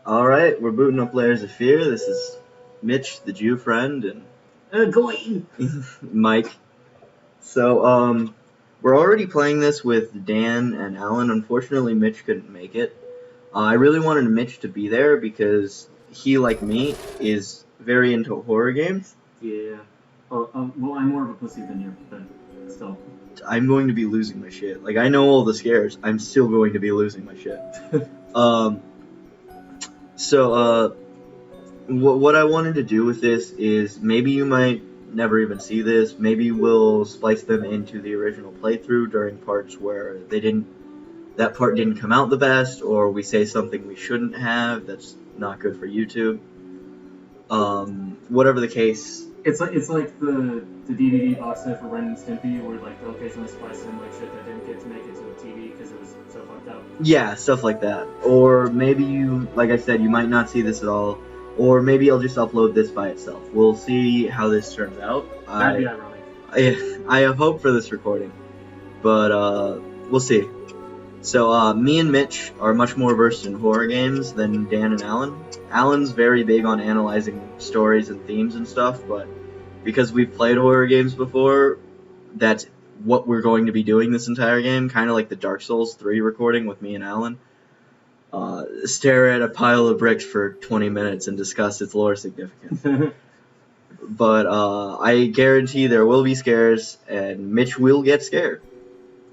Alright, we're booting up Layers of Fear. This is Mitch, the Jew friend, and Going. Mike. So, we're already playing this with Dan and Alan. Unfortunately, Mitch couldn't make it. I really wanted Mitch to be there because he, like me, is very into horror games. Yeah. Well, I'm more of a pussy than you, but still. I'm going to be losing my shit. Like, I know all the scares. I'm still going to be losing my shit. What I wanted to do with this is maybe you might never even see this. Maybe we'll splice them into the original playthrough during parts where that part didn't come out the best, or we say something we shouldn't have that's not good for YouTube. Whatever the case. It's like the DVD box set for Ren and Stimpy, where like they'll occasionally splice in like shit that didn't get to make it to the TV because it was so fucked up. Yeah, stuff like that. Or maybe you, like I said, you might not see this at all. Or maybe I'll just upload this by itself. We'll see how this turns out. That'd be ironic. I have hope for this recording, but we'll see. So me and Mitch are much more versed in horror games than Dan and Alan. Alan's very big on analyzing stories and themes and stuff, but because we've played horror games before, that's what we're going to be doing this entire game, kind of like the Dark Souls 3 recording with me and Alan. Stare at a pile of bricks for 20 minutes and discuss its lore significance. But I guarantee there will be scares, and Mitch will get scared.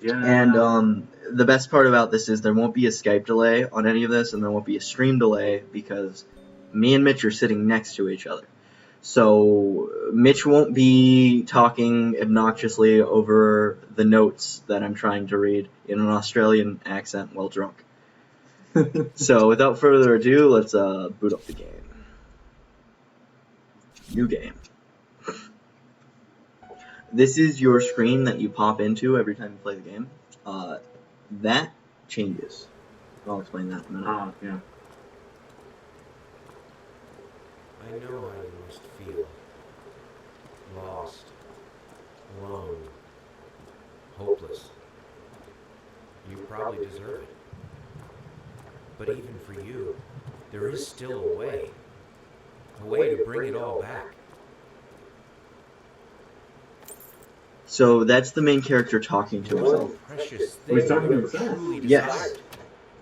Yeah. And the best part about this is there won't be a Skype delay on any of this, and there won't be a stream delay because me and Mitch are sitting next to each other. So Mitch won't be talking obnoxiously over the notes that I'm trying to read in an Australian accent while drunk. So without further ado, let's boot up the game. New game. This is your screen that you pop into every time you play the game. That changes. I'll explain that in a minute. Yeah. I know how you must feel. Lost. Alone. Hopeless. You probably deserve it. But even for you, there is still a way. A way to bring it all back. So that's the main character talking to himself. Precious Oh, he's thing talking to you himself? truly Yes. desired.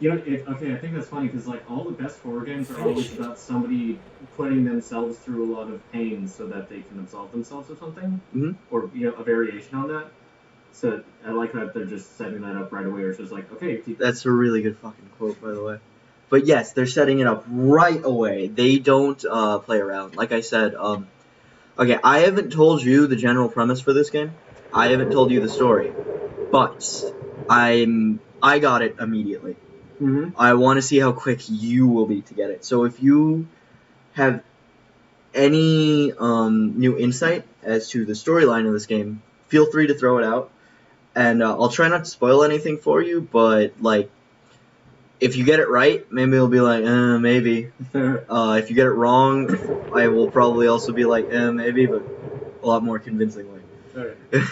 You know, okay, I think that's funny because like all the best horror games are always about somebody putting themselves through a lot of pain so that they can absolve themselves of something, or a variation on that. So I like that they're just setting that up right away. Or it's just like, okay, That's a really good fucking quote, by the way. But yes, they're setting it up right away. They don't play around. Like I said, okay, I haven't told you the general premise for this game. I haven't told you the story, but I got it immediately. I want to see how quick you will be to get it. So if you have any new insight as to the storyline of this game, feel free to throw it out. And I'll try not to spoil anything for you, but like, if you get it right, maybe it'll be like, maybe. If you get it wrong, I will probably also be like, maybe, but a lot more convincingly. Okay.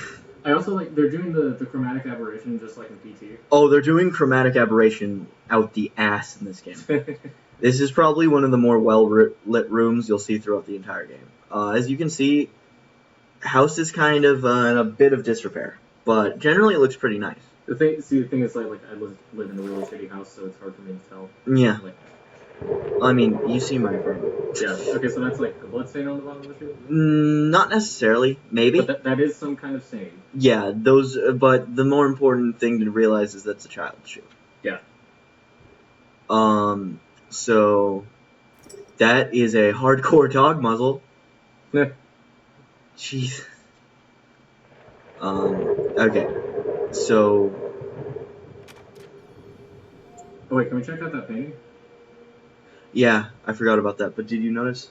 I also like they're doing the chromatic aberration just like in PT. Oh, they're doing chromatic aberration out the ass in this game. This is probably one of the more well-lit rooms you'll see throughout the entire game. As you can see, house is kind of in a bit of disrepair, but generally it looks pretty nice. The thing is like I live in a really shitty house, so it's hard for me to tell. Yeah. Like, I mean, you see my apartment. yeah. Okay, so that's like a blood stain on the bottom of the shoe. Not necessarily. Maybe. But that is some kind of stain. Yeah, those. But the more important thing to realize is that's a child's shoe. Yeah. So that is a hardcore dog muzzle. Yeah. Jeez. Okay. So. Oh wait, can we check out that painting? Yeah, I forgot about that. But did you notice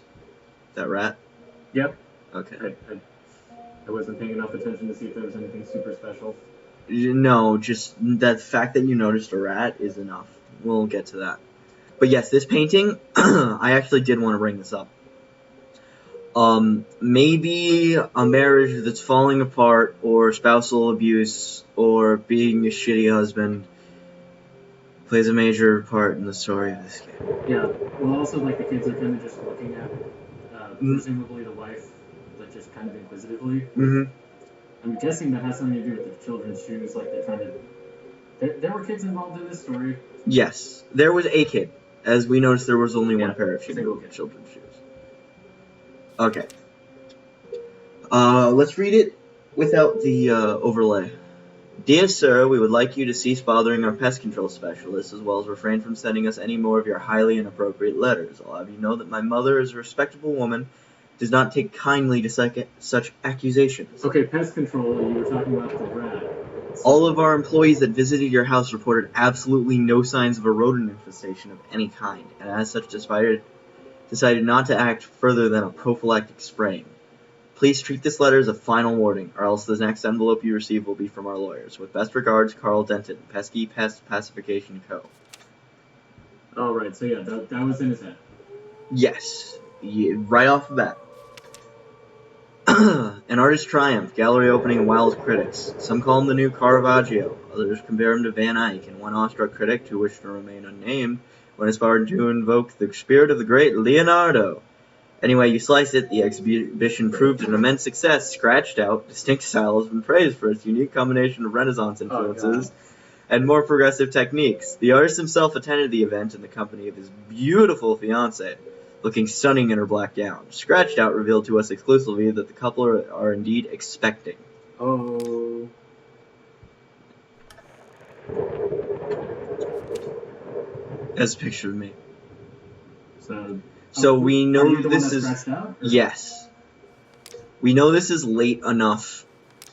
that rat? Yep. Okay. I wasn't paying enough attention to see if there was anything super special. No, just that fact that you noticed a rat is enough. We'll get to that. But yes, this painting, I actually did want to bring this up. Maybe a marriage that's falling apart, or spousal abuse, or being a shitty husband, plays a major part in the story of this game. Yeah. Well, also like the kids are kind of just looking at presumably the wife, like just kind of inquisitively. Mm-hmm. I'm guessing that has something to do with the children's shoes. Like they're trying to. There were kids involved in this story. Yes, there was a kid. As we noticed, there was only one pair of single kid. children's shoes. Okay. Let's read it without the overlay. Dear sir, we would like you to cease bothering our pest control specialist, as well as refrain from sending us any more of your highly inappropriate letters. I'll have you know that my mother is a respectable woman, does not take kindly to such accusations. Okay, pest control, you were talking about the rat. All of our employees that visited your house reported absolutely no signs of a rodent infestation of any kind, and as such decided not to act further than a prophylactic spraying. Please treat this letter as a final warning, or else the next envelope you receive will be from our lawyers. With best regards, Carl Denton, Pesky Pest Pacification Co. Oh, right, so yeah, that was in his head. Yes, right off the bat. An artist's triumph, gallery opening wild critics. Some call him the new Caravaggio, others compare him to Van Eyck, and one awestruck critic, who wished to remain unnamed, went as far to invoke the spirit of the great Leonardo. Anyway you slice it, the exhibition proved an immense success. Scratched out, distinct style has been praised for its unique combination of Renaissance influences and more progressive techniques. The artist himself attended the event in the company of his beautiful fiancée, looking stunning in her black gown. Scratched Out revealed to us exclusively that the couple are indeed expecting. Oh. As pictured of me. So we know this is... Out, yes. We know this is late enough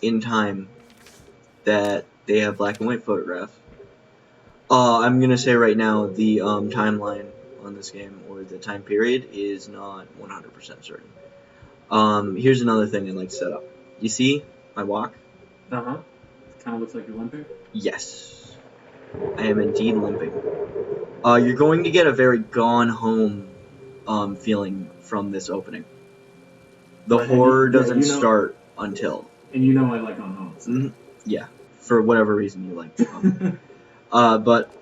in time that they have black and white photograph. I'm going to say right now the timeline on this game, or the time period, is not 100% certain. Here's another thing I'd like to set up. You see my walk? Uh-huh. Kind of looks like you're limping? Yes. I am indeed limping. You're going to get a very gone home feeling from this opening. The horror doesn't start until. And you know I like on homes. Mm-hmm. Yeah, for whatever reason you like. But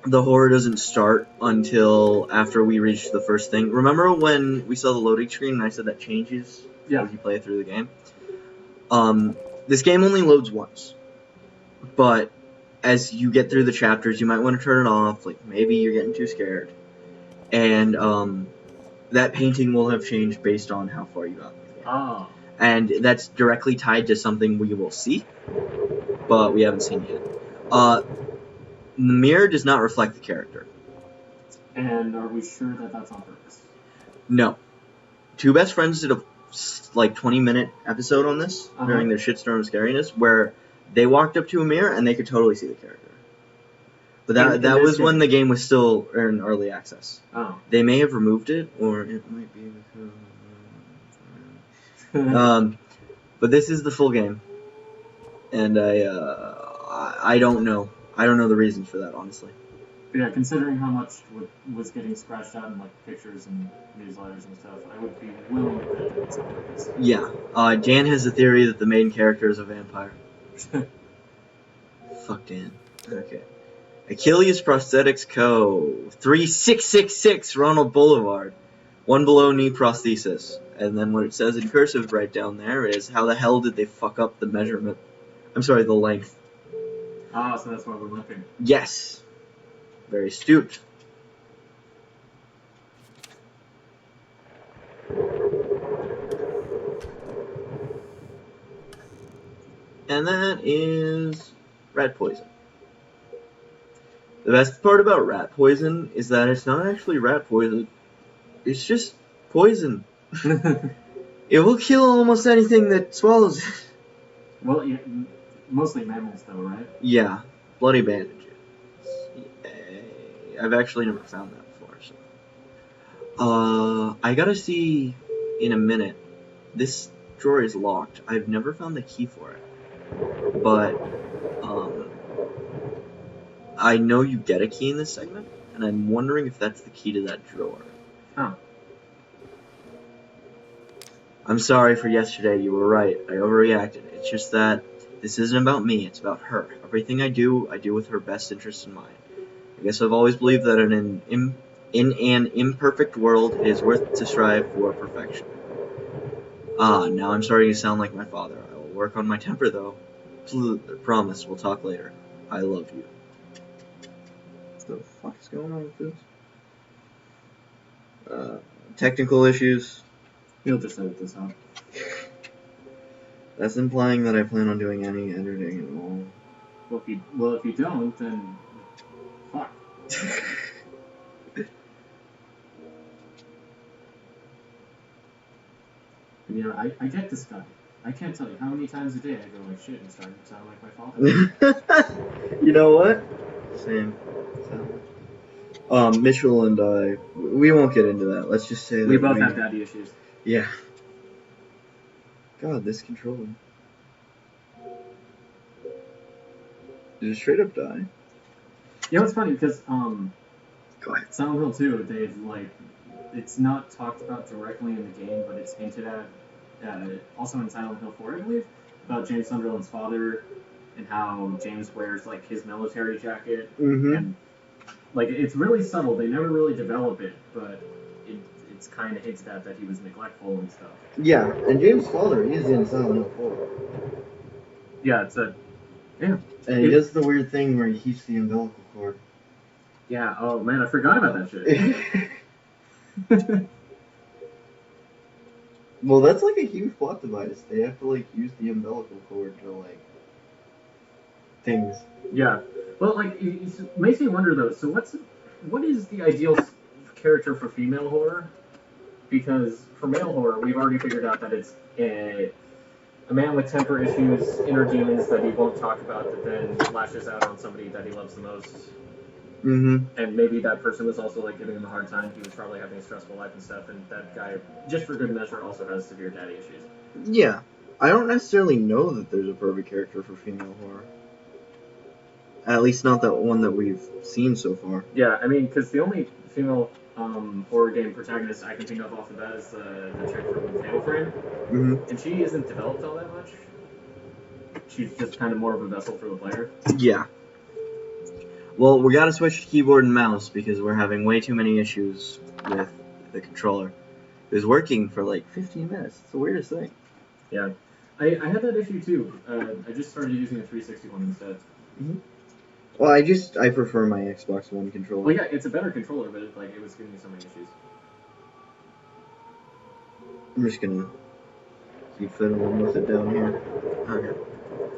the horror doesn't start until after we reach the first thing. Remember when we saw the loading screen and I said that changes as you play through the game? This game only loads once. But as you get through the chapters, you might want to turn it off. Like, maybe you're getting too scared. And that painting will have changed based on how far you got in the game. Oh. And that's directly tied to something we will see, but we haven't seen yet. The mirror does not reflect the character. And are we sure that that's on purpose? No. Two best friends did a 20-minute episode on this during their shitstorm of scariness, where they walked up to a mirror and they could totally see the character. But that was when the game was still in early access. Oh. They may have removed it, or it might be because... but this is the full game, and I don't know. I don't know the reasons for that, honestly. But yeah, considering how much was getting scratched out in pictures and newsletters and stuff, I would be willing to bet that it's on purpose. Yeah. Dan has a theory that the main character is a vampire. Fuck Dan. Okay. Achilles Prosthetics Co. 3666 Ronald Boulevard. One below knee prosthesis. And then what it says in cursive right down there is, how the hell did they fuck up the measurement? I'm sorry, the length. Ah, so that's why we're limping. Yes. Very astute. And that is rat poison. The best part about rat poison is that it's not actually rat poison. It's just poison. It will kill almost anything that swallows it. Well, yeah, mostly mammals, though, right? Yeah, bloody bandages. Yay. I've actually never found that before. So, I gotta see in a minute. This drawer is locked. I've never found the key for it, but I know you get a key in this segment, and I'm wondering if that's the key to that drawer. Oh. I'm sorry for yesterday, you were right. I overreacted. It's just that this isn't about me, it's about her. Everything I do with her best interest in mind. I guess I've always believed that in an imperfect world, it is worth to strive for perfection. Now I'm starting to sound like my father. I will work on my temper, though. Promise, we'll talk later. I love you. What the fuck is going on with this? Technical issues. He'll just edit this out. That's implying that I plan on doing any editing at all. Well, if you don't, then fuck. And, you know, I get this guy. I can't tell you how many times a day I go like shit and starting to sound like my father. You know what? Same. Mitchell and I, we won't get into that. Let's just say that We both have daddy issues. Yeah. God, this controller. Did it straight up die? You know, it's funny because Go ahead. Silent Hill 2, they've like, it's not talked about directly in the game, but it's hinted at also in Silent Hill 4, I believe, about James Sunderland's father and how James wears like his military jacket, and like it's really subtle. They never really develop it, but it's kind of hinted at that he was neglectful and stuff. Yeah, and James' father is in Silent Hill 4. Yeah, it's a yeah. And he does the weird thing where he keeps the umbilical cord. Yeah. Oh man, I forgot about that shit. Well, that's like a huge plot device. They have to like use the umbilical cord to like things. Yeah. Well, like it makes me wonder though. So what is the ideal character for female horror? Because for male horror, we've already figured out that it's a man with temper issues, inner demons that he won't talk about, that then lashes out on somebody that he loves the most. And maybe that person was also like giving him a hard time. He was probably having a stressful life and stuff, and that guy, just for good measure, also has severe daddy issues. Yeah. I don't necessarily know that there's a perfect character for female horror. At least not that one that we've seen so far. Yeah, I mean, because the only female horror game protagonist I can think of off the bat is the chick from Fatal Frame. And she isn't developed all that much. She's just kind of more of a vessel for the player. Yeah. Well, we gotta switch to keyboard and mouse because we're having way too many issues with the controller. It was working for like 15 minutes. It's the weirdest thing. Yeah. I had that issue too. I just started using a 361 instead. Well, I prefer my Xbox One controller. Well, yeah, it's a better controller, but it was giving me so many issues. I'm just gonna keep fiddling with it down here. Okay.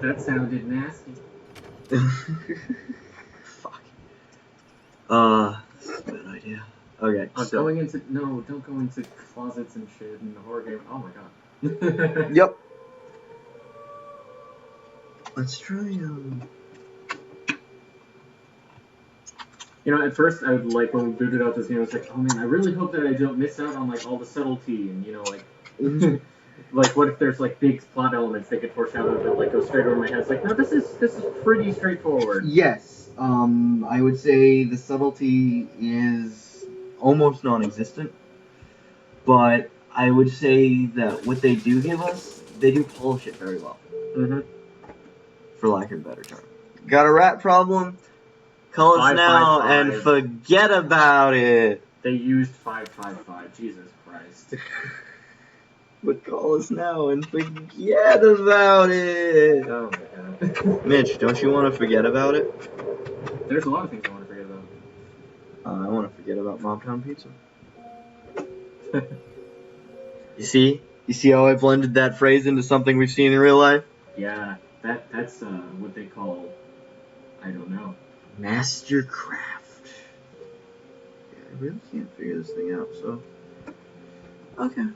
That sounded nasty. Fuck. That's a bad idea. Okay, so... don't go into closets and shit in the horror game. Oh my god. Yep. Let's try, You know, at first, I would, like, when we booted out this game, I was like, oh man, I really hope that I don't miss out on, like, all the subtlety, and, you know, like, like, what if there's, like, big plot elements they could foreshadow that, like, go straight over my head? It's like, no, this is pretty straightforward. Yes, I would say the subtlety is almost non-existent, but I would say that what they do give us, they do polish it very well. For lack of a better term. Got a rat problem? Call us now and forget about it. They used 555. Jesus Christ. But call us now and forget about it. Oh my god. Mitch, don't you want to forget about it? There's a lot of things I want to forget about. I want to forget about Mobtown Pizza. You see how I blended that phrase into something we've seen in real life? Yeah, that's what they call, I don't know. Mastercraft. Yeah, I really can't figure this thing out, so... Okay.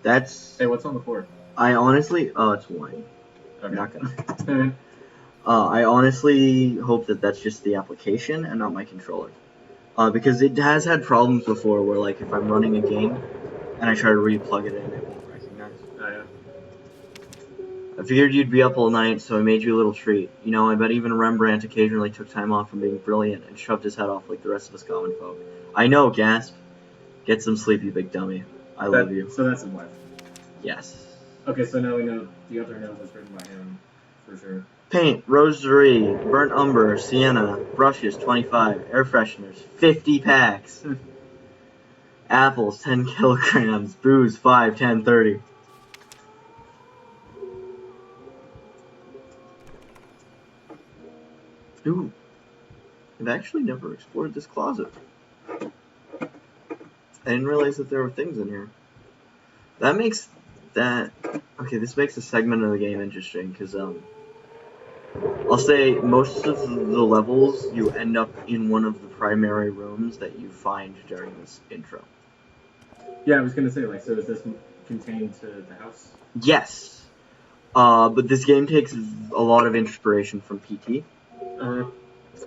That's... Hey, what's on the floor? I honestly... Oh, it's wine. Okay. Not gonna... I honestly hope that that's just the application and not my controller. Because it has had problems before where, like, if I'm running a game and I try to replug it in, it won't recognize. Oh, yeah. I figured you'd be up all night, so I made you a little treat. You know, I bet even Rembrandt occasionally took time off from being brilliant and shoved his head off like the rest of us common folk. I know, gasp. Get some sleep, you big dummy. I love you. So that's his wife. Yes. Okay, so now we know the other note was written by him, for sure. Paint, rosary, burnt umber, sienna, brushes 25, air fresheners 50 packs, apples 10 kilograms, booze 5, 10, 30. Ooh, I've actually never explored this closet. I didn't realize that there were things in here. That makes that... Okay, this makes a segment of the game interesting, because, I'll say most of the levels, you end up in one of the primary rooms that you find during this intro. Yeah, I was gonna say, like, so is this contained to the house? Yes. But this game takes a lot of inspiration from PT.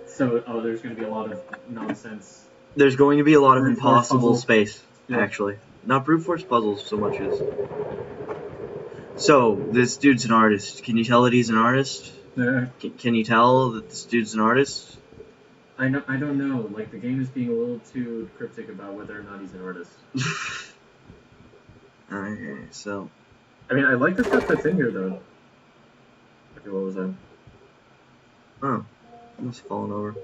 So, there's gonna be a lot of nonsense. There's going to be a lot of Brute force impossible puzzles. space, Yeah. actually. Not brute force puzzles so much as... So, this dude's an artist. Can you tell that he's an artist? Can you tell that this dude's an artist? I don't know. Like, the game is being a little too cryptic about whether or not he's an artist. Okay, so... I mean, I like the stuff that's in here, though. Okay, what was that? Oh, I must have fallen over.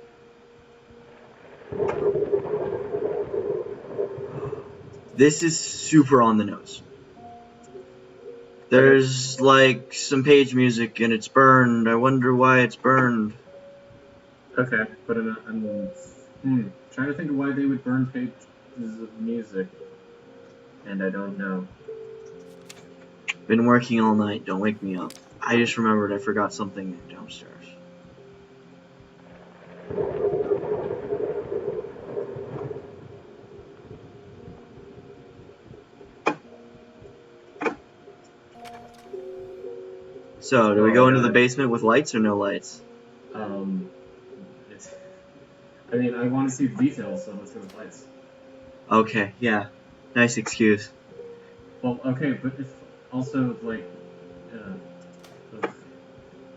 This is super on the nose. There's like some page music and it's burned. I wonder why it's burned. Okay, but I'm trying to think of why they would burn pages of music, and I don't know. Been working all night. Don't wake me up. I just remembered I forgot something downstairs. So, do we go into the basement with lights or no lights? It's. I mean, I want to see the details, so let's go with lights. Okay, yeah. Nice excuse. Well, okay, but if also like,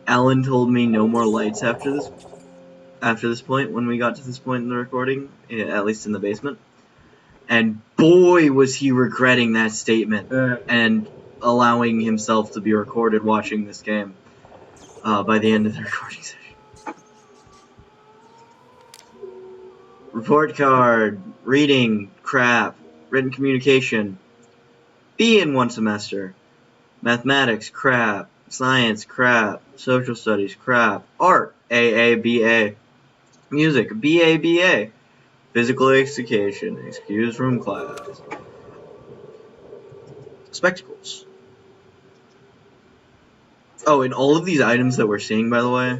Alan told me no more lights after this point, when we got to this point in the recording, at least in the basement. And boy, was he regretting that statement and allowing himself to be recorded watching this game by the end of the recording session. Report card, reading, crap, written communication, B in one semester, mathematics, crap, science, crap, social studies, crap, art, AA, BA, music, BA, BA, physical education, excused from class, spectacles. Oh, and all of these items that we're seeing, by the way,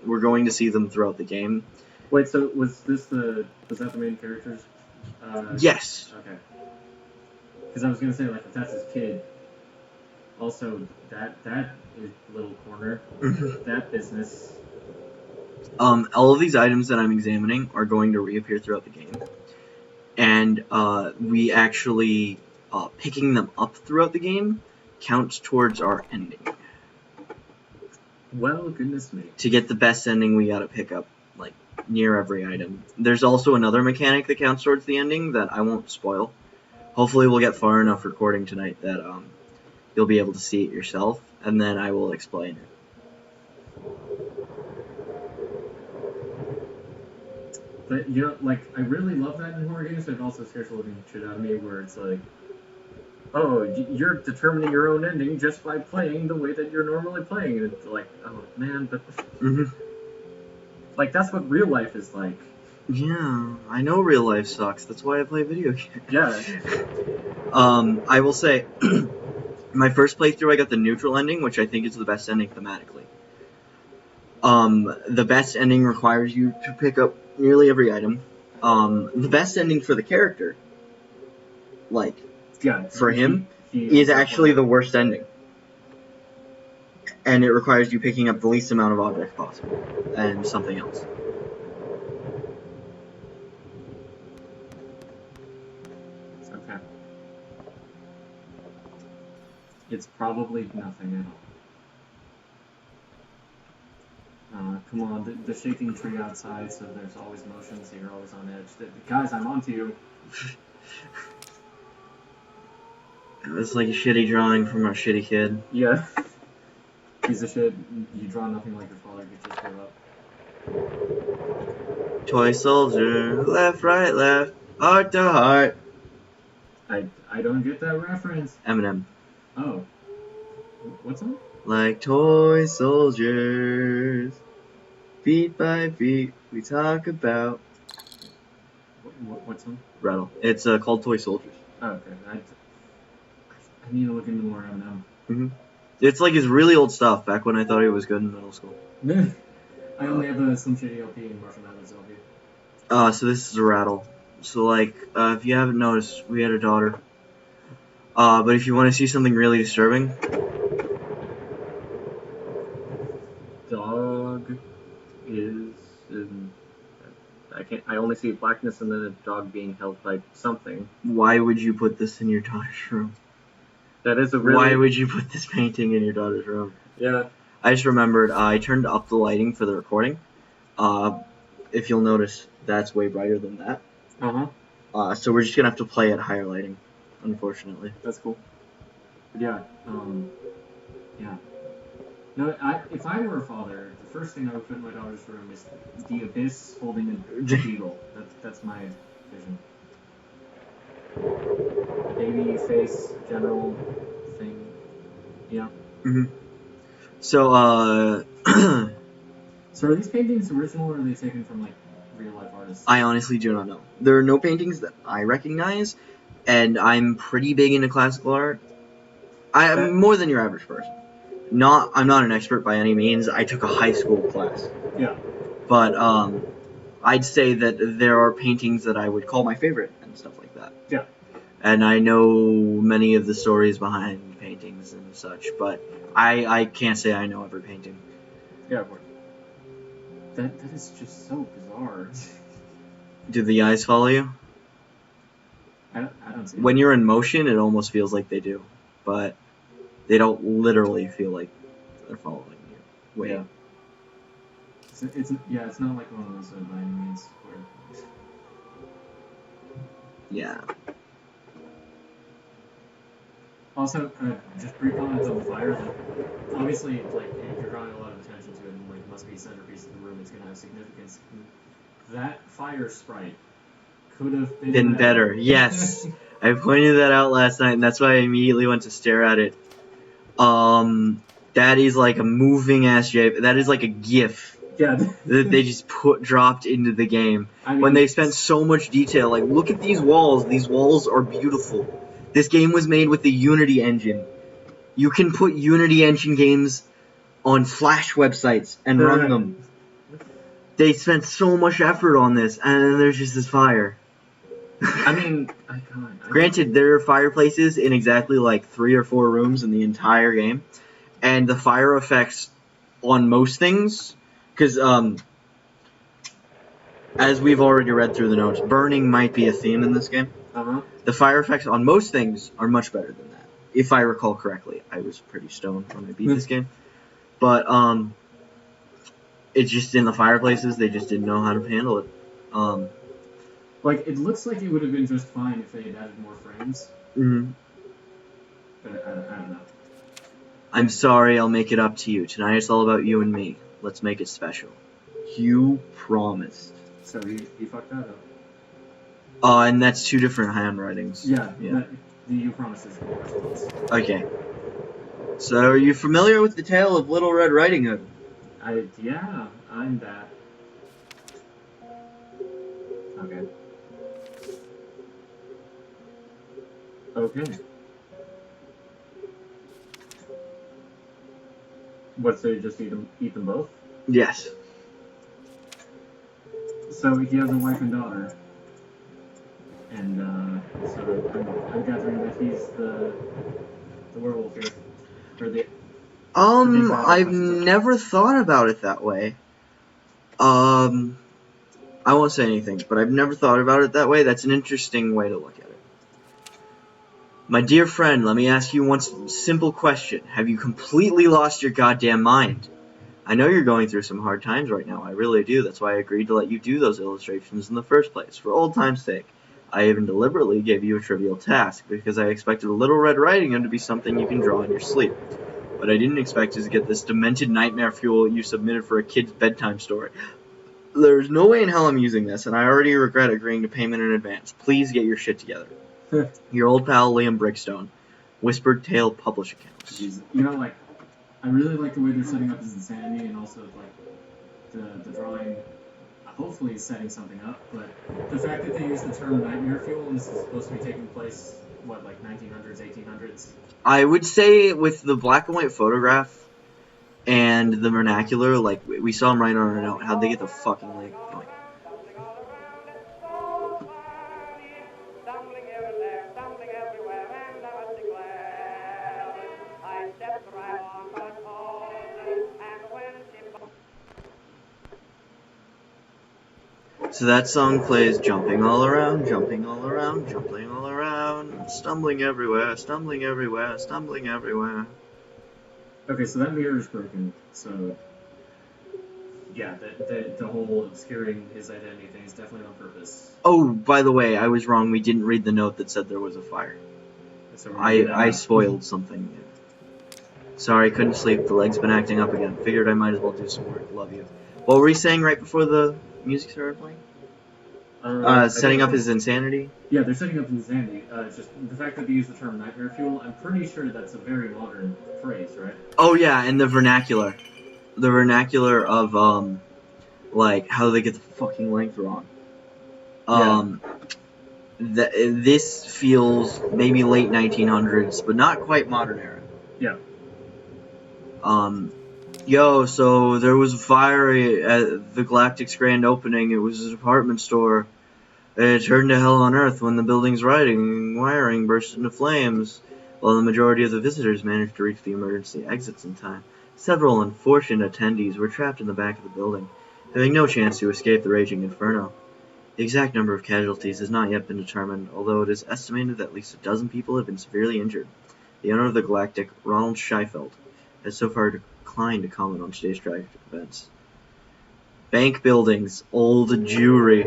we're going to see them throughout the game. Wait, so was that the main characters? Yes. Okay. Because I was gonna say, like, if that's his kid, also that is little corner, that business. All of these items that I'm examining are going to reappear throughout the game, and we actually picking them up throughout the game counts towards our ending. Well, goodness me. To get the best ending, we gotta pick up like near every item. There's also another mechanic that counts towards the ending that I won't spoil. Hopefully we'll get far enough recording tonight that you'll be able to see it yourself, and then I will explain it. But, you know, like, I really love that in horror games, but it also scares the living shit out of me, where it's like, oh, you're determining your own ending just by playing the way that you're normally playing. And it's like, oh, man, but... Like, that's what real life is like. Yeah, I know real life sucks. That's why I play video games. Yeah. I will say, my first playthrough I got the neutral ending, which I think is the best ending thematically. The best ending requires you to pick up nearly every item. The best ending for the character, like, for him, is actually the worst ending. And it requires you picking up the least amount of objects possible, and something else. Okay. It's probably nothing at all. Come on, the shaking tree outside, so there's always motion, so you're always on edge. Guys, I'm onto you. It was like a shitty drawing from a shitty kid. Yeah. Piece of shit. You draw nothing like your father. You just give up. Toy soldier, left, right, left, heart to heart. I don't get that reference. Eminem. Oh. What's that? Like toy soldiers, beat by beat, we talk about. What's that? Rattle. It's called Toy Soldiers. Oh, okay. I need to look into more Eminem. It's like his really old stuff, back when I thought he was good in middle school. I only have a Slim Shady LP and Marshall Mathers LP. So this is a rattle. So like, if you haven't noticed, we had a daughter. But if you want to see something really disturbing, Dog is I only see blackness and then a dog being held by something. why would you put this in your daughter's room? That is a really. Why would you put this painting in your daughter's room? Yeah. I just remembered, I turned up the lighting for the recording. If you'll notice, that's way brighter than that. So we're just gonna have to play at higher lighting, unfortunately. That's cool. But yeah. Yeah. No, if I were a father, the first thing I would put in my daughter's room is the abyss holding a beagle. That's my vision. Baby face, general thing. Yeah. So, So are these paintings original or are they taken from like real life artists? I honestly do not know. There are no paintings that I recognize, and I'm pretty big into classical art. I'm more than your average person. I'm not an expert by any means. I took a high school class. Yeah. But I'd say that there are paintings that I would call my favorite and stuff like that. Yeah. And I know many of the stories behind paintings and such, but I can't say I know every painting. Yeah, of course. That is just so bizarre. Do the eyes follow you? I don't see When you're in motion, it almost feels like they do, but they don't literally feel like they're following you. Wait. Yeah. It's not like one of those by any means where. Yeah. Also, just brief comments on the fire. Like, obviously, like if you're drawing a lot of attention to it, and like it must be a centerpiece of the room, it's gonna have significance. That fire sprite could have been better. Yes. I pointed that out last night, and that's why I immediately went to stare at it. That is like a moving ass JPEG. That is like a GIF. Yeah. That they just dropped into the game. I mean, When they spent so much detail, like look at these walls. These walls are beautiful. This game was made with the Unity engine. You can put Unity engine games on Flash websites and run them. They spent so much effort on this, and then there's just this fire. I mean, Granted, there are fireplaces in exactly like 3 or 4 rooms in the entire game, and the fire effects on most things, because as we've already read through the notes, burning might be a theme in this game. The fire effects on most things are much better than that, if I recall correctly. I was pretty stoned when I beat this game, but it's just in the fireplaces, they just didn't know how to handle it. Like, it looks like it would have been just fine if they had added more frames. But I don't know. I'm sorry, I'll make it up to you. Tonight it's all about you and me. Let's make it special. You promised. So you fucked that up. And that's 2 different handwritings. Yeah. The you promised is the response. Okay. So, are you familiar with the tale of Little Red Riding Hood? Yeah, I'm that. Okay. What, so you just eat them both? Yes. So he has a wife and daughter. And, so I'm gathering that he's the werewolf here. Or the... I've never thought about it that way. I won't say anything, but I've never thought about it that way. That's an interesting way to look at it. My dear friend, let me ask you one simple question. Have you completely lost your goddamn mind? I know you're going through some hard times right now. I really do. That's why I agreed to let you do those illustrations in the first place, for old time's sake. I even deliberately gave you a trivial task, because I expected a Little Red Riding Hood to be something you can draw in your sleep. What I didn't expect is to get this demented nightmare fuel you submitted for a kid's bedtime story. There's no way in hell I'm using this, and I already regret agreeing to payment in advance. Please get your shit together. Your old pal Liam Brickstone. Whispered Tale Publishing House. Jeez. You know, like, I really like the way they're setting up his insanity, and also like the drawing. Hopefully, is setting something up. But the fact that they use the term nightmare fuel and this is supposed to be taking place, what, like 1900s, 1800s. I would say with the black and white photograph and the vernacular, like we saw him right on our note. How'd they get the fucking link going? So that song plays jumping all around, jumping all around, jumping all around, stumbling everywhere, stumbling everywhere, stumbling everywhere. Okay, so that mirror is broken, so yeah, the whole obscuring his identity thing is definitely on purpose. Oh, by the way, I was wrong. We didn't read the note that said there was a fire. So I spoiled something. Sorry, couldn't sleep. The leg's been acting up again. Figured I might as well do some work. Love you. What were we saying right before the music started playing? Setting up his insanity? Yeah, they're setting up his insanity. It's just the fact that they use the term nightmare fuel, I'm pretty sure that's a very modern phrase, right? Oh yeah, and the vernacular. The vernacular of, like, how do they get the fucking length wrong? This feels maybe late 1900s, but not quite modern era. Yeah. Yo, so there was a fire at the Galactic's grand opening. It was a department store. It turned to hell on earth when the building's wiring burst into flames. While the majority of the visitors managed to reach the emergency exits in time, several unfortunate attendees were trapped in the back of the building, having no chance to escape the raging inferno. The exact number of casualties has not yet been determined, although it is estimated that at least a dozen people have been severely injured. The owner of the Galactic, Ronald Scheifeld, has so far declined to comment on today's tragic events. Bank buildings, old Jewry.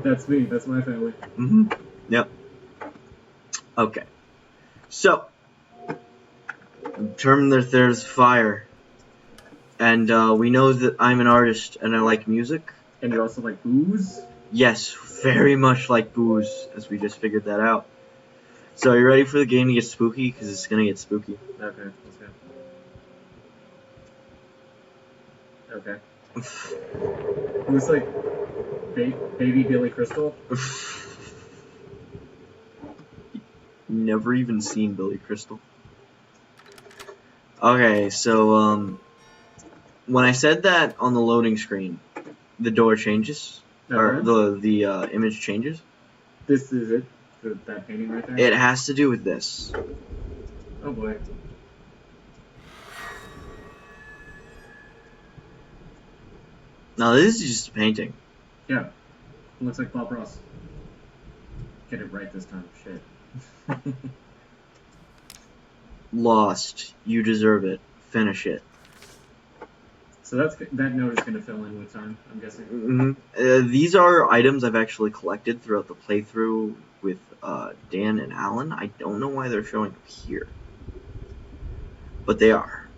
That's me. That's my family. Mm-hmm. Yep. Okay. So, determined that there's fire. And we know that I'm an artist and I like music. And you also like booze? Yes, very much like booze, as we just figured that out. So, are you ready for the game to get spooky? Because it's going to get spooky. Okay, let's go. Okay. Looks like baby Billy Crystal. Never even seen Billy Crystal. Okay, so, when I said that on the loading screen, the door changes, or the image changes. This is it? That painting right there? It has to do with this. Oh boy. Now this is just a painting. Yeah. It looks like Bob Ross. Get it right this time. Shit. Lost. You deserve it. Finish it. So that note is going to fill in with time, I'm guessing. Mm-hmm. These are items I've actually collected throughout the playthrough with Dan and Alan. I don't know why they're showing up here. But they are.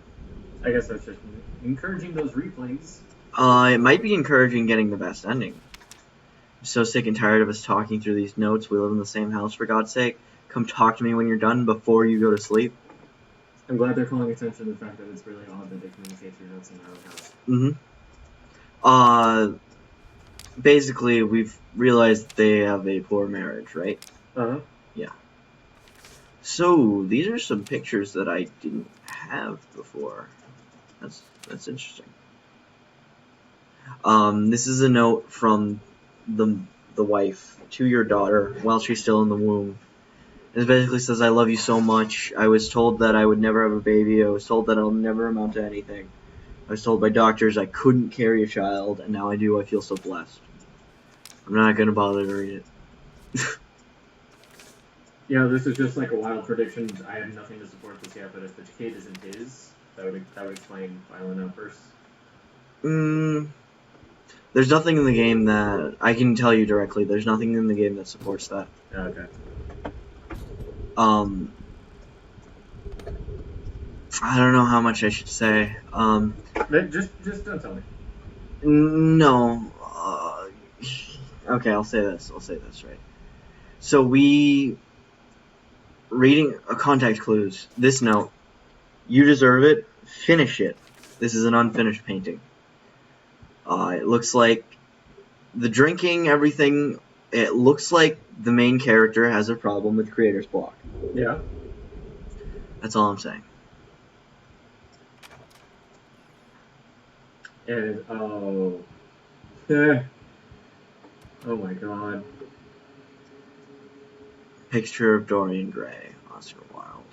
I guess that's just encouraging those replays. It might be encouraging getting the best ending. I'm so sick and tired of us talking through these notes. We live in the same house, for God's sake. Come talk to me when you're done before you go to sleep. I'm glad they're calling attention to the fact that it's really odd that they communicate through notes in their own house. Basically, we've realized they have a poor marriage, right? Uh-huh. Yeah. So, these are some pictures that I didn't have before. That's interesting. This is a note from the wife to your daughter while she's still in the womb. It basically says, I love you so much. I was told that I would never have a baby. I was told that I'll never amount to anything. I was told by doctors I couldn't carry a child, and now I do. I feel so blessed. I'm not going to bother to read it. Yeah, this is just like a wild prediction. I have nothing to support this yet, but if the kid isn't his, that would explain violent outbursts. There's nothing in the game that... I can tell you directly, there's nothing in the game that supports that. Okay. I don't know how much I should say. Just don't tell me. No. Okay, I'll say this, right? So reading contact clues, this note, you deserve it, finish it. This is an unfinished painting. It looks like the drinking, everything, it looks like the main character has a problem with creator's block. Yeah. That's all I'm saying. And, oh my god. Picture of Dorian Gray, Oscar Wilde.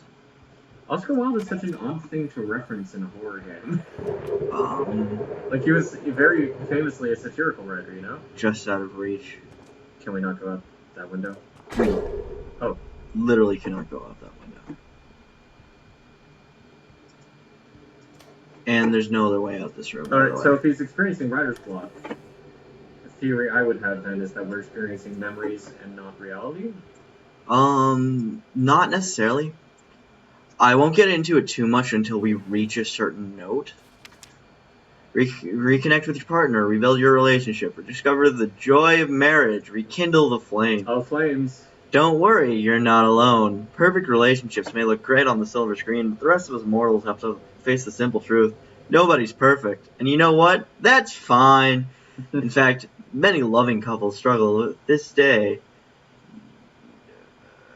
Oscar Wilde is such an odd thing to reference in a horror game. Like he was very famously a satirical writer, you know? Just Out of Reach. Can we not go out that window? Oh. Literally cannot go out that window. And there's no other way out this room. Alright, so if he's experiencing writer's block, the theory I would have then is that we're experiencing memories and not reality? Not necessarily. I won't get into it too much until we reach a certain note. Reconnect with your partner, rebuild your relationship, or discover the joy of marriage, rekindle the flame. Oh, flames. Don't worry, you're not alone. Perfect relationships may look great on the silver screen, but the rest of us mortals have to face the simple truth. Nobody's perfect. And you know what? That's fine. In fact, many loving couples struggle with this day.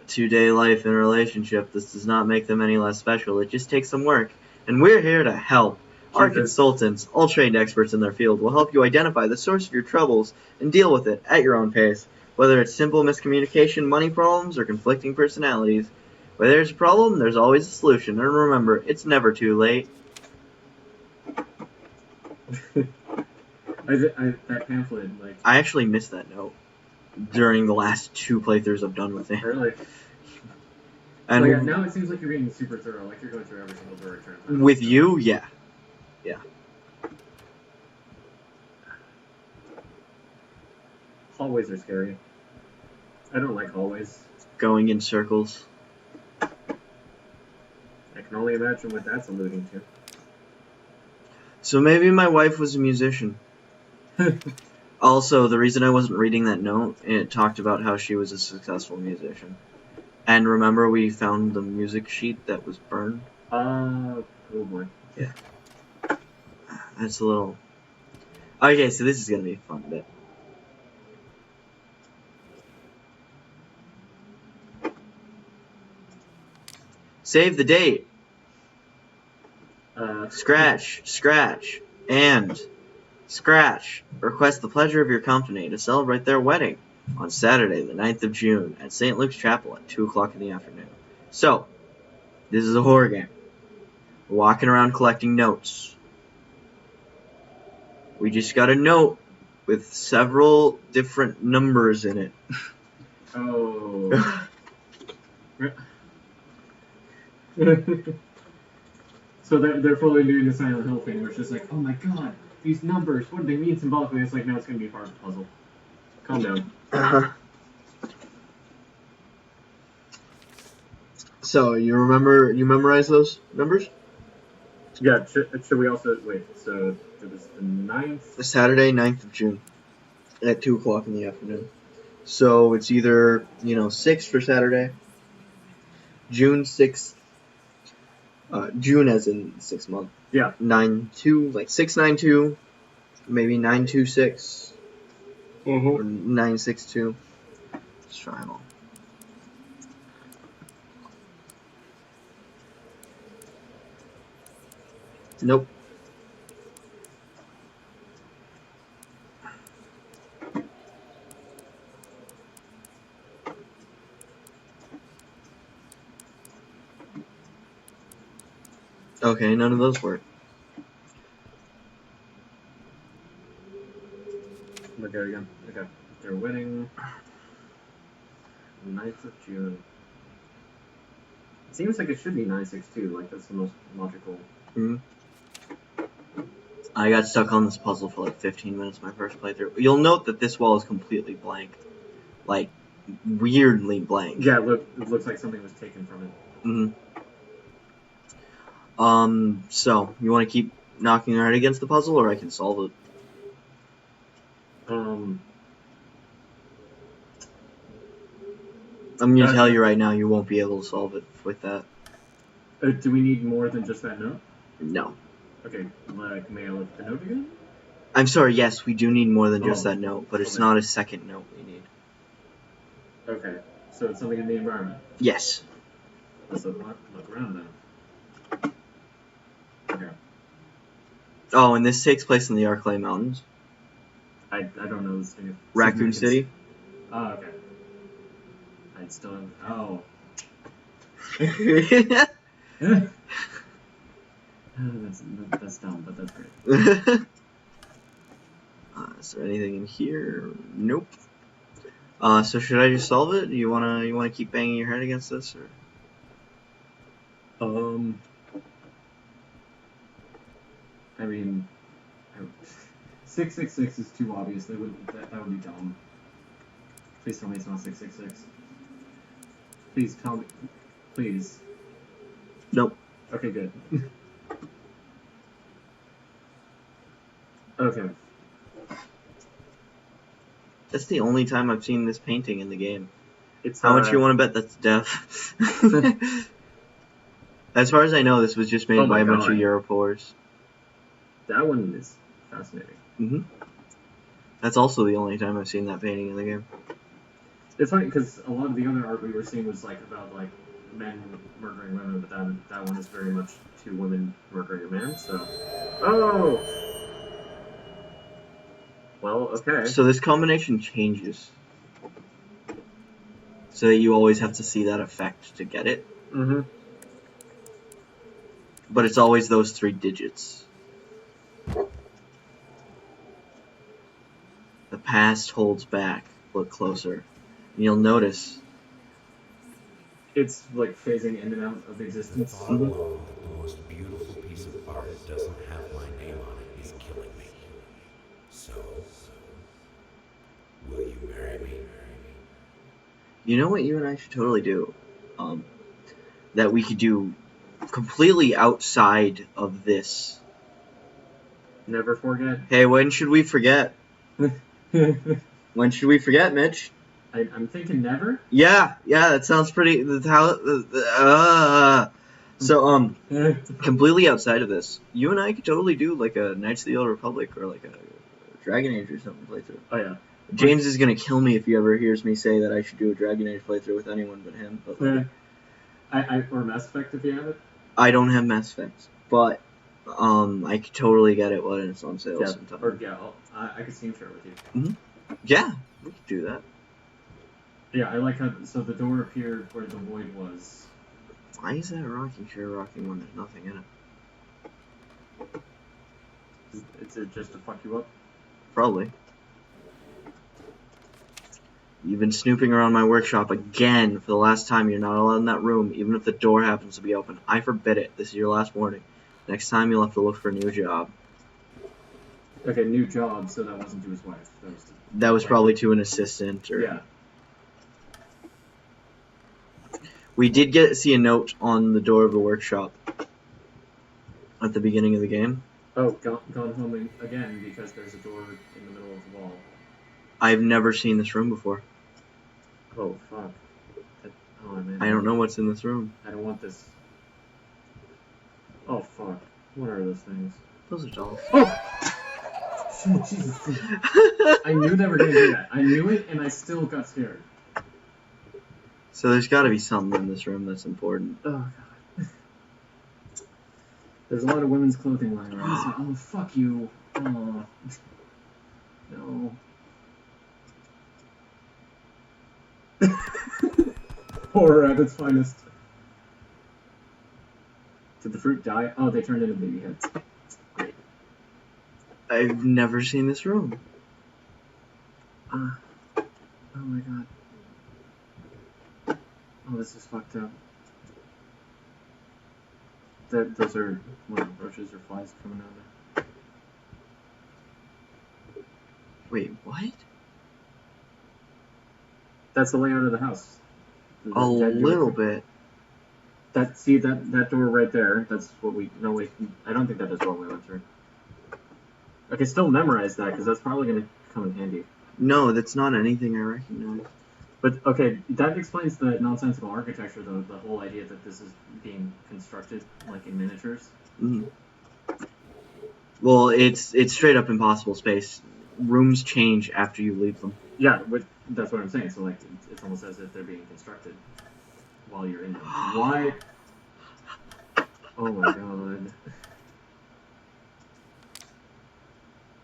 2-day life in a relationship, this does not make them any less special. It just takes some work. And we're here to help. Our consultants, all trained experts in their field, will help you identify the source of your troubles and deal with it at your own pace. Whether it's simple miscommunication, money problems, or conflicting personalities. Where there's a problem, there's always a solution. And remember, it's never too late. That pamphlet, like... I actually missed that note during the last 2 playthroughs I've done with it. Really? And like, now it seems like you're being super thorough, like you're going through every single door turn. With you, yeah. Yeah. Hallways are scary. I don't like hallways. Going in circles. I can only imagine what that's alluding to. So maybe my wife was a musician. Also, the reason I wasn't reading that note, it talked about how she was a successful musician. And remember we found the music sheet that was burned? Oh boy. Yeah. That's a little... Okay, so this is gonna be a fun bit. Save the date. Scratch, and scratch. Request the pleasure of your company to celebrate their wedding on Saturday, the 9th of June, at St. Luke's Chapel at 2 o'clock in the afternoon. So, this is a horror game. We're walking around collecting notes. We just got a note with several different numbers in it. Oh. So they're fully doing the Silent Hill thing, where it's just like, oh my god, these numbers, what do they mean symbolically? It's like, no, it's going to be part of the puzzle. Calm down. So, you memorize those numbers? Yeah, should we also, wait, so it was the 9th? Saturday, 9th of June, at 2 o'clock in the afternoon. So, it's either, 6 for Saturday, June 6th, June as in 6 month. Yeah. 9-2, like 692, maybe 926, or 962. Let's try them all. Nope. Okay, none of those work. Look at it again. Okay. Their wedding. 9th of June. It seems like it should be 962, like that's the most logical. Mm-hmm. I got stuck on this puzzle for like 15 minutes my first playthrough. You'll note that this wall is completely blank. Like, weirdly blank. Yeah, it looks like something was taken from it. Mm-hmm. So you want to keep knocking your head against the puzzle, or I can solve it? I'm gonna tell you right now, you won't be able to solve it with that. Do we need more than just that note? No. Okay, like, may I look at the note again? I'm sorry, yes, we do need more than just Oh, that note, but it's okay. not a second note we need. Okay, so it's something in the environment. Yes. Let's look around then. Okay. Oh, and this takes place in the Arklay Mountains. I don't know this thing. Raccoon City. Oh, okay. I still have. Oh. That's dumb, but that's great. Is there anything in here? Nope. So should I just solve it? You wanna keep banging your head against this, or? 666 is too obvious. That would be dumb. Please tell me it's not 666. Please tell me. Please. Nope. Okay, good. Okay. That's the only time I've seen this painting in the game. It's How much you want to bet that's deaf? As far as I know, this was just made by a bunch of Europors. That one is fascinating. That's also the only time I've seen that painting in the game. It's funny because a lot of the other art we were seeing was like about like men murdering women, but that one is very much two women murdering a man. So, well, okay. So this combination changes, so that you always have to see that effect to get it. But it's always those 3 digits. The past holds back. Look closer. And you'll notice. It's like phasing in and out of existence. The thought alone that the most beautiful piece of art doesn't have my name on it is killing me. So, will you marry me? You know what you and I should totally do? That we could do completely outside of this. Never forget. Hey, when should we forget? When should we forget, Mitch? I'm thinking never. Yeah, that sounds pretty. So, completely outside of this, you and I could totally do like a Knights of the Old Republic or like a Dragon Age or something playthrough. Oh yeah. James is gonna kill me if he ever hears me say that I should do a Dragon Age playthrough with anyone but him. But like, or Mass Effect if you have it. I don't have Mass Effect, but I could totally get it when it's on sale sometime. I could Steam share with you. Yeah, we could do that. Yeah, I like how so the door appeared where the void was. Why is that rocking chair rocking when there's nothing in it? Is it just to fuck you up? Probably. You've been snooping around my workshop again for the last time. You're not allowed in that room, even if the door happens to be open. I forbid it. This is your last warning. Next time you'll have to look for a new job. Okay, new job, so that wasn't to his wife. That was probably to an assistant or... Yeah. We did see a note on the door of the workshop at the beginning of the game. Oh, gone home again because there's a door in the middle of the wall. I've never seen this room before. Oh, fuck. Oh, man. I don't know what's in this room. I don't want this. Oh, fuck. What are those things? Those are dolls. Oh! Jesus. I knew they were going to do that. I knew it, and I still got scared. So there's got to be something in this room that's important. Oh, God. There's a lot of women's clothing lying around. So, oh, fuck you. Oh. No. Horror at its finest. Did the fruit die? Oh, they turned into baby heads. Great. I've never seen this room. Oh my god. Oh, this is fucked up. Those are, what, roaches or flies coming out of there? Wait, what? That's the layout of the house. A little bit. that door right there. That's what we. No wait, I don't think that is what we went through. Okay, still memorize that because that's probably gonna come in handy. No, that's not anything I recognize. But okay, that explains the nonsensical architecture, though. The whole idea that this is being constructed like in miniatures. Mm-hmm. Well, it's straight up impossible space. Rooms change after you leave them. Yeah, that's what I'm saying. So like, it's almost as if they're being constructed while you're in them. Why? Oh my god.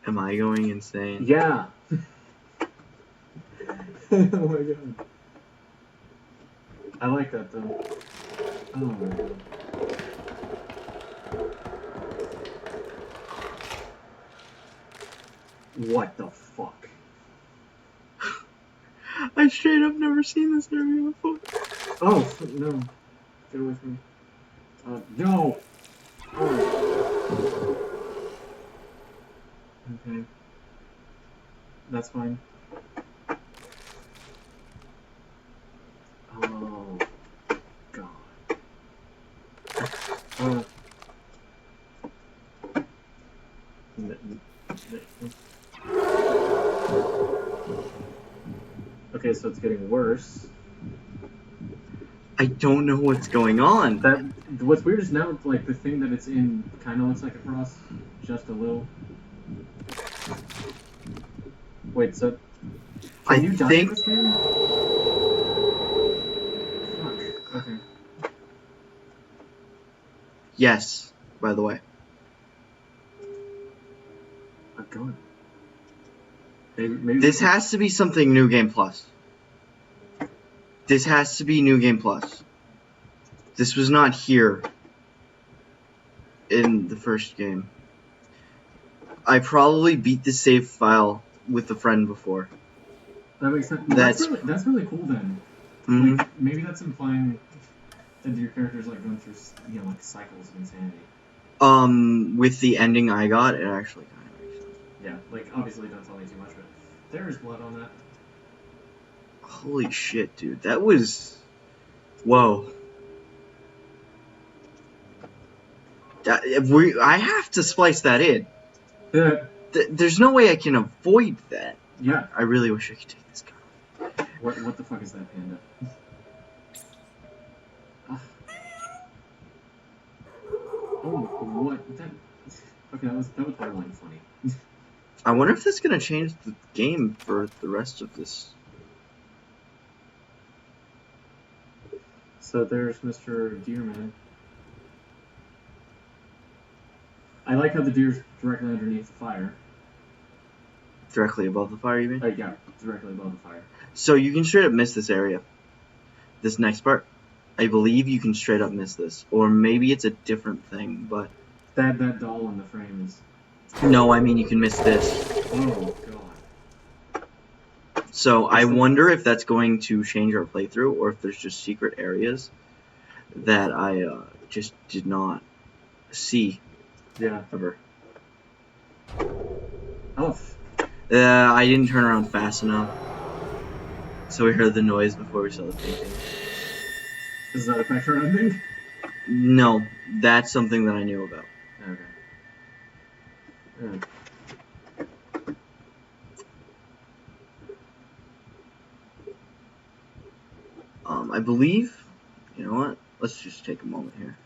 Am I going insane? Yeah. Oh my god. I like that though. Oh my god. What the fuck? I straight up never seen this area before. Oh no! Get away from me. No! Oh. Okay. That's fine. Oh god. Okay, so it's getting worse. I don't know what's going on. What's weird is now, like, the thing that it's in kind of looks like a cross, just a little. Wait, so can you die in this game? Fuck. Okay. Yes, by the way. A gun. Maybe This has to be something New Game Plus. This has to be New Game Plus. This was not here in the first game. I probably beat the save file with a friend before. That makes sense. That's really cool then. Mm-hmm. Like, maybe that's implying that your character's like going through, like cycles of insanity. With the ending I got, it actually kind of makes sense. Yeah, like obviously don't tell me too much, but there is blood on that. Holy shit, dude. That was... Whoa. I have to splice that in. Yeah. There's no way I can avoid that. Yeah. I really wish I could take this guy. What the fuck is that panda? Oh, what? Okay, that was borderline funny. I wonder if that's gonna change the game for the rest of this. So there's Mr. Deerman. I like how the deer's directly underneath the fire. Directly above the fire, you mean? Yeah, directly above the fire. So you can straight up miss this area. This next part. I believe you can straight up miss this. Or maybe it's a different thing, but... That doll in the frame is... No, I mean you can miss this. Oh, God. So I wonder if that's going to change our playthrough, or if there's just secret areas that I just did not see. Yeah. Ever. Oh. I didn't turn around fast enough. So we heard the noise before we saw the painting. Is that a picture ending? No, that's something that I knew about. Okay. I believe, you know what? Let's just take a moment here.